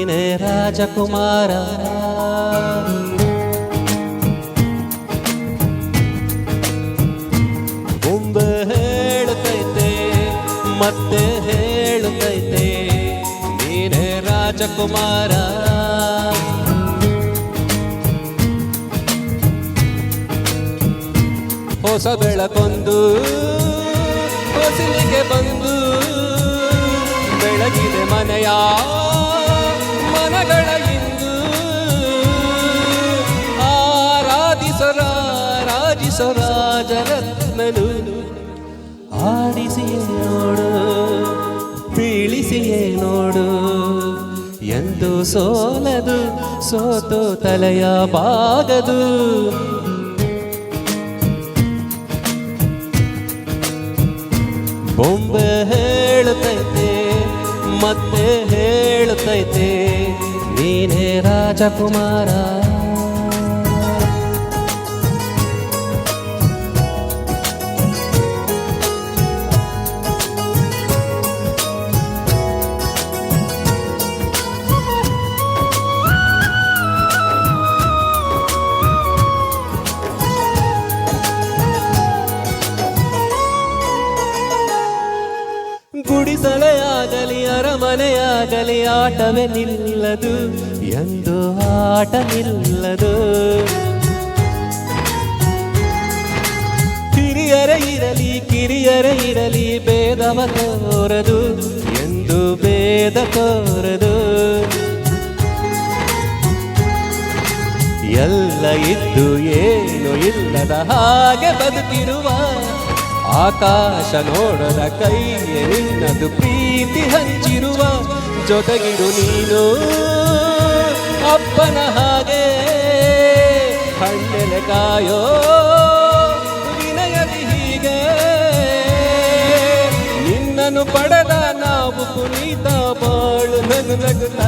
ನೀನೇ ರಾಜಕುಮಾರ. ಬೊಂಬೆ ಹೇಳುತ್ತೈತೆ ಮತ್ತೆ ಹೇಳುತ್ತೈತೆ ನೀನೇ ರಾಜಕುಮಾರ. ಹೊಸ ಬೆಳಕೊಂದು ಹೊಸಲಿಗೆ ಬಂದು ಬೆಳಗಿದೆ ಮನೆಯ ಮನಗಳ ಇಂದು. ಆರಾಧಿಸೋ ರಾಜರತ್ನನು ಆಡಿಸಿಯೇ ನೋಡು ಬೀಳಿಸಿಯೇ ನೋಡು ಎಂದು ಸೋಲದು ಸೋತು ತಲೆಯ ಬಾಗದು. ಬೊಂಬೆ ಹೇಳುತ್ತೈತೆ ಮತ್ತೆ ಹೇಳುತ್ತೈತೆ ನೀನೇ ರಾಜಕುಮಾರ. ಗುಡಿಸಲೇ ಆಗಲಿ ಅರಮನೆಯಾಗಲಿ ಆಟವೇ ನಿಲ್ಲದು ಎಂದು ಆಟ ನಿಲ್ಲದು. ಹಿರಿಯರೇ ಇರಲಿ ಕಿರಿಯರೇ ಇರಲಿ ಭೇದವ ತೋರದು ಎಂದು ಭೇದ ತೋರದು. ಎಲ್ಲ ಇದ್ದು ಏನು ಇಲ್ಲದ ಹಾಗೆ ಬದುಕಿರುವ ಆಕಾಶ ನೋಡದ ಕೈಯೇ ನಿನ್ನದು ಪ್ರೀತಿ ಹಂಚಿರುವ. ಜೊತೆಗಿರು ನೀನು ಅಪ್ಪನ ಹಾಗೆ ಹಣ್ಣೆಲೆ ಕಾಯೋ ವಿನಯದಿ ಹೀಗೆ. ನಿನ್ನನ್ನು ಪಡೆದ ನಾವು ಪುನೀತ ಬಾಳು ನಗು ನಗುತ್ತ.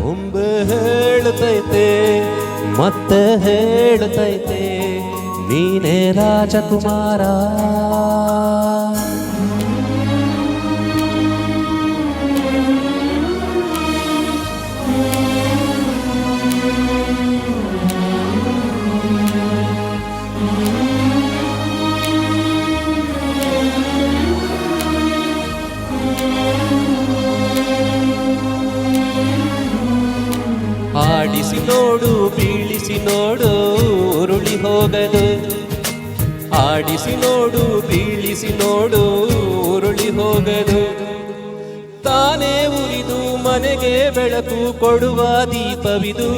ಬೊಂಬೆ ಹೇಳುತ್ತೈತೆ ಮತ್ತೆ ಹೇಳುತ್ತೈತೆ ನೀನೇ ರಾಜಕುಮಾರ. ಆಡಿಸಿ ನೋಡು ಬೀಳಿಸಿ ನೋಡು ಉರುಳಿ ಹೋಗದು. ಆಡಿಸಿ ನೋಡು ಬೀಳಿಸಿ ನೋಡು ಉರುಳಿ ಹೋಗದು. ತಾನೇ ಉರಿದು ಮನೆಗೆ ಬೆಳಕು ಕೊಡುವ ದೀಪವಿದು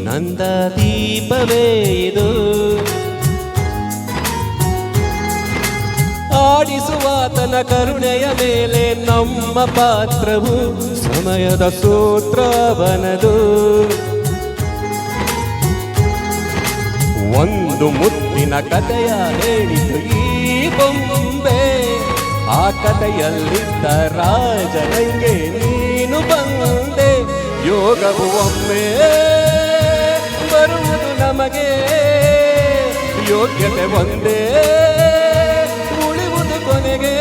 ನಂದ ದೀಪವೇ ಇದು. ಆಡಿಸುವಾತನ ಕರುಣೆಯ ಮೇಲೆ ನಮ್ಮ ಪಾತ್ರವು ಸಮಯದ ಸೂತ್ರವನದು. ಒಂದು ಮುತ್ತಿನ ಕಥೆಯ ಹೇಳಿತು ಈ ಬೊಂಬೆ. ಆ ಕಥೆಯಲ್ಲಿದ್ದ ರಾಜನಿಗೆ ನೀನು ಬಂದೆ. ಯೋಗವು ಒಮ್ಮೆ ಬರುವುದು ನಮಗೆ ಯೋಗ್ಯತೆ ಒಂದೇ ಉಳಿವುದು ಕೊನೆಗೆ.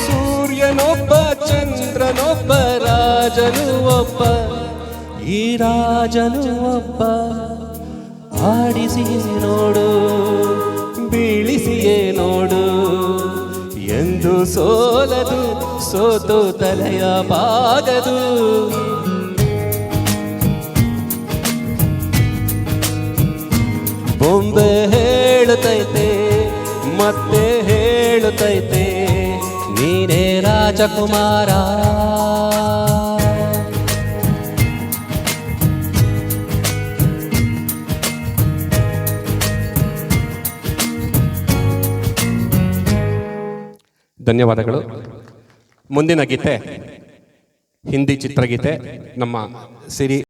ಸೂರ್ಯನೊಬ್ಬ ಚಂದ್ರನೊಬ್ಬ ರಾಜನು ಒಬ್ಬ ಈ ರಾಜನು ಒಬ್ಬ. ಆಡಿಸಿಯೇ ನೋಡು ಬೀಳಿಸಿಯೇ ನೋಡು ಎಂದು ಸೋಲದು ಸೋತು ತಲೆಯ ಬಾಗದು. ಬೊಂಬೆ ಹೇಳುತ್ತೈತೆ ಮತ್ತೆ ಹೇಳುತ್ತೈತೆ ನೀನೇ ರಾಜಕುಮಾರ. ಧನ್ಯವಾದಗಳು. ಮುಂದಿನ ಗೀತೆ ಹಿಂದಿ ಚಿತ್ರಗೀತೆ ನಮ್ಮ ಸಿರಿ